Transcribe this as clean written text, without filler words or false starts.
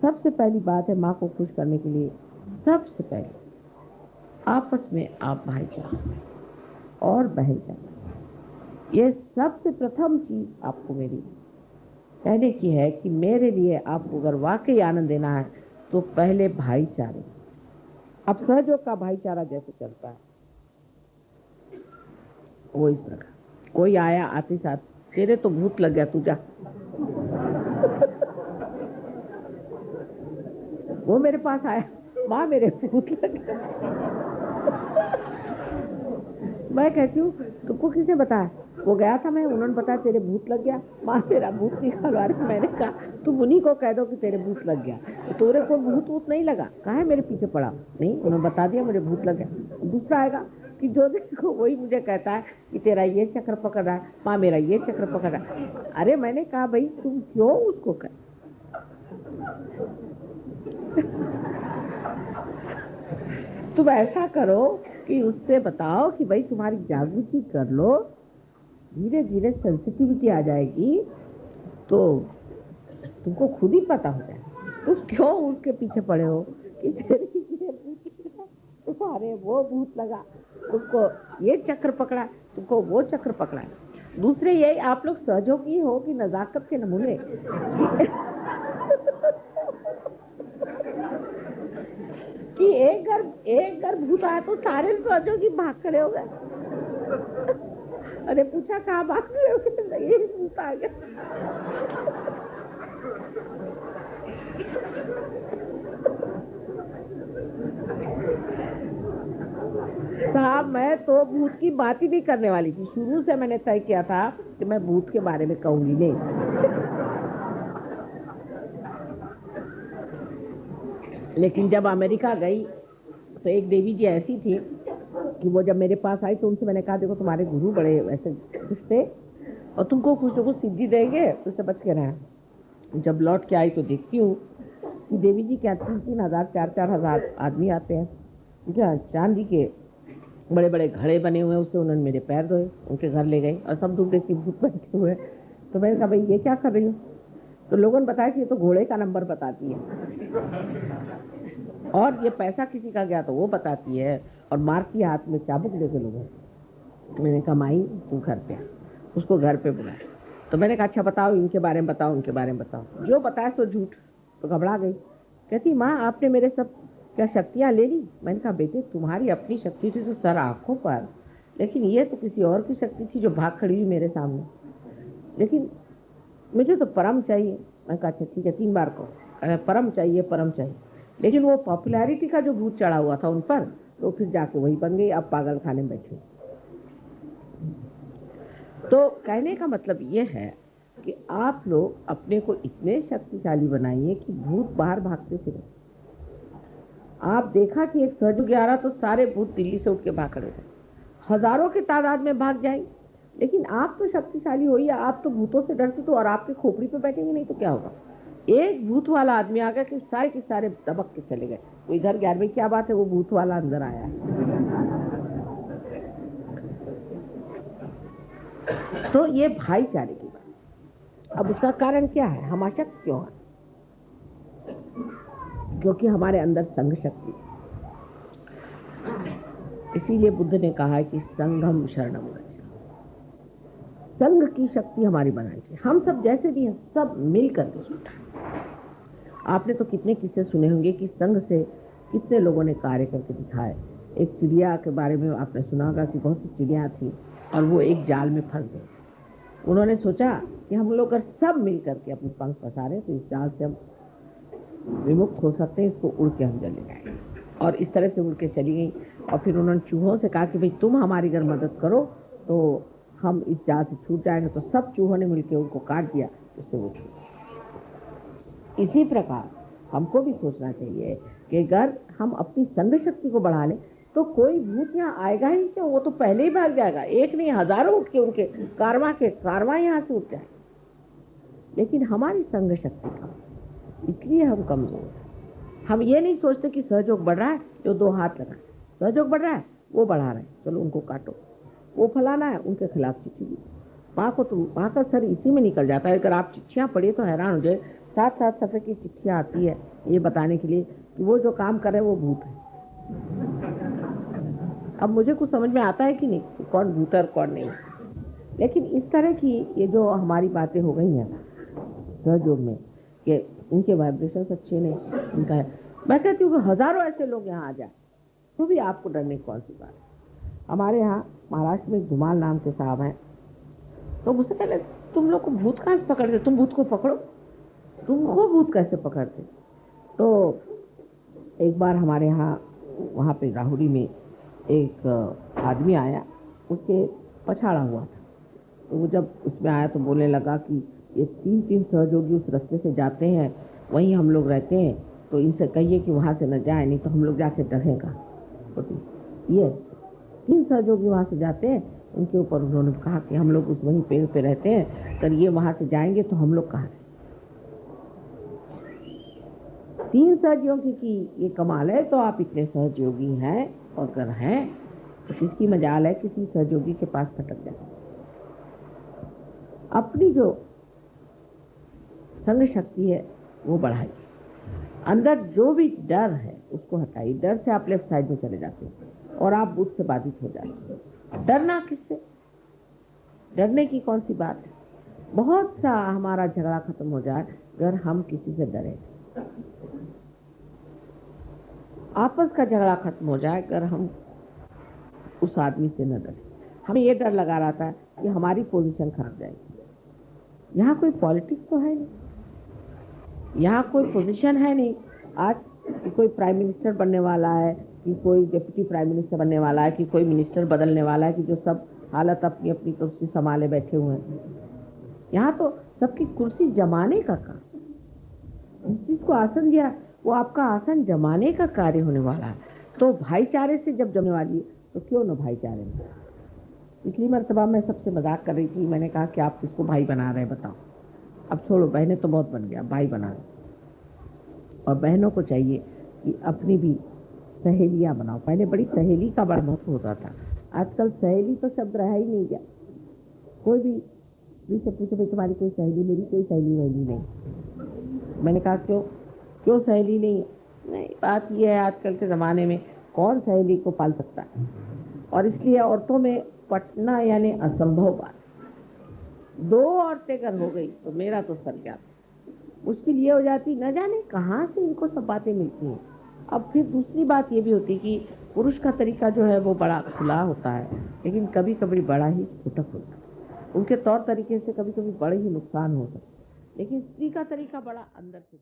सबसे पहली बात है माँ को खुश करने के लिए, सबसे पहले आपस में आप भाईचारा और बहनचारा, ये सबसे प्रथम चीज आपको मेरी कहने की है कि मेरे लिए आपको अगर वाकई आनंद देना है तो पहले भाईचारे। अब सहयोग का भाईचारा जैसे चलता है वो इस प्रकार, कोई आया आते साथ, तेरे तो भूत लग गया, तू जा। वो मेरे पास आया, माँ मेरे भूत लग गया। मैं कहती हूँ तुमको किसने बताया? वो गया था मैं, उन्होंने बताया तेरे भूत लग गया। माँ तेरा भूत निकालो। अरे मैंने कहा तुम उन्हीं को कह दो कि तेरे भूत लग गया, तोरे को भूत वूत नहीं लगा, कहा है मेरे पीछे पड़ा? नहीं, उन्होंने बता दिया मुझे भूत लग गया। दूसरा आएगा कि जो देखो वही मुझे कहता है कि तेरा ये चक्र पकड़ रहा है, माँ मेरा ये चक्र पकड़ रहा है। अरे मैंने कहा भाई तुम क्यों उसको कर तुम ऐसा करो कि उससे बताओ कि भाई तुम्हारी जागृति कर लो, धीरे धीरे सेंसिटिविटी आ जाएगी तो तुमको खुद ही पता हो जाए। तुम क्यों उसके पीछे पड़े हो कि तेरे तुम्हारे वो भूत लगा, तुमको ये चक्र पकड़ा, तुमको वो चक्र पकड़ा। दूसरे ये आप लोग सहयोगी हो कि नजाकत के नमूने। कि एक घर भूत आया तो सारे सहयोगी भाग खड़े हो गए। अरे पूछा कहाँ भाग खड़े हो गए? ये भूत आ गया। साहब मैं तो भूत की बात ही नहीं करने वाली थी, शुरू से मैंने तय किया था कि मैं भूत के बारे में कहूंगी नहीं। लेकिन जब अमेरिका गई तो एक देवी जी ऐसी थी कि वो जब मेरे पास आई तो उनसे मैंने कहा देखो तुम्हारे गुरु बड़े ऐसे खुश थे और तुमको कुछ न कुछ सिद्धि देंगे, तो उससे बच के रहना। जब लौट के आई तो देखती हूँ कि देवी जी क्या 3-3 हजार 4-4 हजार आदमी आते हैं, क्या चांदी के बड़े बड़े घड़े बने हुए हैं, उससे उन्होंने मेरे पैर धोए, उनके घर ले गए और सब दूर देखती भूत बैठे हुए। तो मैंने कहा भाई ये क्या कर रही हो? तो लोगों ने बताया कि ये तो घोड़े का नंबर बताती है और ये पैसा किसी का गया तो वो बताती है और मारती है हाथ में चाबुक लेके लोगों। मैंने कहा माई तू घर पे, उसको घर पे बुलाया। तो मैंने कहा अच्छा बताओ इनके बारे में बताओ, उनके बारे में बताओ। जो बताया तो झूठ। तो घबरा गई, कहती माँ आपने मेरे सब क्या शक्तियाँ ले ली? मैंने कहा बेटे तुम्हारी अपनी शक्ति थी तो सर आंखों पर, लेकिन ये तो किसी और की शक्ति थी जो भाग खड़ी हुई मेरे सामने। लेकिन मुझे तो परम चाहिए। मैं कहा अच्छा ठीक है 3 बार कहो, परम चाहिए परम चाहिए। लेकिन वो पॉपुलैरिटी का जो भूत चढ़ा हुआ था उन पर, तो फिर जाके वही बन गई, अब पागल खाने में बैठी। तो कहने का मतलब ये है कि आप लोग अपने को इतने शक्तिशाली बनाइए कि भूत बाहर भागते फिरे। आप देखा कि एक सहयोग 11 तो सारे भूत दिल्ली से उठ के भाग खड़े थे, हजारों की तादाद में भाग जाएंगे। लेकिन आप तो शक्तिशाली हो, या आप तो भूतों से डरते तो और आपके खोपड़ी पे बैठेंगे नहीं तो क्या होगा? एक भूत वाला आदमी आ गया कि सारे के सारे दबक के चले गए। वो इधर गया, भाई क्या बात है, वो भूत वाला अंदर आया है। तो ये भाईचारे की बात। अब उसका कारण क्या है? हम अशक्त क्यों है? क्योंकि हमारे अंदर संघ शक्ति। इसीलिए बुद्ध ने कहा है कि संघम शरणम गच्छ। संघ की शक्ति हमारी बनाई थी। हम सब जैसे भी हैं सब मिल करके सुना। आपने तो कितने किस्से सुने होंगे कि संघ से कितने लोगों ने कार्य करके दिखाए। एक चिड़िया के बारे में आपने सुना होगा कि बहुत सी चिड़िया थी और वो एक जाल में फंस गई। उन्होंने सोचा कि हम लोग अगर सब मिल करके अपने पंख पसारें तो इस जाल से हम विमुक्त हो सकते हैं, इसको उड़ के हम चले जाएंगे। और इस तरह से उड़ के चली गई। और फिर उन्होंने चूहों से कहा कि भाई तुम हमारी अगर मदद करो तो हम इस जाल से छूट जाएंगे। तो सब चूहों ने मिलकर उनको काट दिया, उससे वो छूट। इसी प्रकार हमको भी सोचना चाहिए कि अगर हम अपनी संघ शक्ति को बढ़ा लें तो कोई भूत यहाँ आएगा ही क्यों, वो तो पहले ही भाग जाएगा। एक नहीं हजारों उठ के उनके कारवां यहाँ से उठ जाए। लेकिन हमारी संघ शक्ति कम, इसलिए हम कमजोर हैं। हम ये नहीं सोचते कि सहयोग बढ़ रहा है, जो 2 हाथ लगा सहयोग बढ़ रहा है, वो बढ़ा रहे हैं, चलो उनको काटो। वो फलाना है, उनके खिलाफ चिट्ठी दी। माँ का सर इसी में निकल जाता है। अगर आप चिट्ठियाँ पढ़िए तो हैरान हो जाए, 7-7 सफ़े की चिट्ठियाँ आती है ये बताने के लिए कि वो जो काम कर रहे हैं वो भूत है। अब मुझे कुछ समझ में आता है कि नहीं कि कौन भूत है और कौन नहीं, लेकिन इस तरह की ये जो हमारी बातें हो गई हैं सहयोग में कि इनके वाइब्रेशन अच्छे नहीं, इनका है। मैं कहती हूँ कि हजारों ऐसे लोग यहाँ आ जाए तो भी आपको डरने की कौन सी बात है। हमारे यहाँ महाराष्ट्र में धुमाल नाम के साहब हैं, तो मुझसे पहले तुम लोग को भूत कहाँ से पकड़ते, तुम भूत को पकड़ो, तुमको भूत कैसे पकड़ते। तो एक बार हमारे यहाँ वहाँ पे राहुरी में एक आदमी आया, उसके पछाड़ा हुआ था, तो वो जब उसमें आया तो बोलने लगा कि ये 3 सहयोगी उस रास्ते से जाते हैं, वहीं हम लोग रहते हैं, तो इनसे कहिए कि वहाँ से न जाए, नहीं तो हम लोग जाके डरेगा। तो ये 3 सहयोगी वहाँ से जाते हैं, उनके ऊपर उन्होंने कहा कि हम लोग उस वहीं पेड़ पे रहते हैं, अगर ये वहाँ से जाएंगे तो हम लोग कहाँ। 3 सहयोगी की ये कमाल है। तो आप इतने सहयोगी हैं और अगर हैं तो किसकी मजाल है किसी सहयोगी के पास भटक जाए। अपनी जो संग शक्ति है वो बढ़ाइए, अंदर जो भी डर है उसको हटाइए। डर से आप लेफ्ट साइड में चले जाते हैं और आप बुद्ध से बाधित हो जाते हैं। डरना किससे, डरने की कौन सी बात है। बहुत सा हमारा झगड़ा खत्म हो जाए अगर हम किसी से डरे, आपस का झगड़ा खत्म हो जाए अगर हम उस आदमी से न डरे। हमें ये डर लगा रहा था कि हमारी पोजीशन खराब जाएगी। यहाँ कोई पॉलिटिक्स तो है नहीं, यहाँ कोई पोजीशन है नहीं। आज कि कोई प्राइम मिनिस्टर बनने वाला है, कि कोई डिप्टी प्राइम मिनिस्टर बनने वाला है, कि कोई मिनिस्टर बदलने वाला है, कि जो सब हालत अपनी अपनी कुर्सी संभाले बैठे हुए हैं। यहाँ तो सबकी कुर्सी जमाने का काम, जिसको आसन दिया वो आपका आसन जमाने का कार्य होने वाला है। तो भाईचारे से जब जमने वाली है तो क्यों न भाईचारे में। पिछली मरतबा मैं सबसे मजाक कर रही थी, मैंने कहा कि आप किसको भाई बना रहे हैं बताओ। अब छोड़ो, बहनें तो बहुत बन गया, भाई बना रहे। और बहनों को चाहिए कि अपनी भी सहेलियां बनाओ। पहले बड़ी सहेली का बड़ा महत्व होता था, आजकल सहेली तो शब्द रहा ही नहीं गया। कोई भी से पूछे भाई तुम्हारी कोई सहेली, मेरी कोई सहेली वहेली नहीं। मैंने कहा क्यों सहेली नहीं है। नहीं, बात यह है आजकल के ज़माने में कौन सहेली को पाल सकता है, और इसलिए औरतों में पटना यानी असंभव बात। 2 औरतें अगर हो गई तो मेरा तो सर गया। मुश्किल ये हो जाती, न जाने कहाँ से इनको सब बातें मिलती हैं। अब फिर दूसरी बात ये भी होती कि पुरुष का तरीका जो है वो बड़ा खुला होता है, लेकिन कभी कभी बड़ा ही फुटक होता है। उनके तौर तरीके से कभी कभी बड़े ही नुकसान हो सकते, लेकिन स्त्री का तरीका बड़ा अंदर से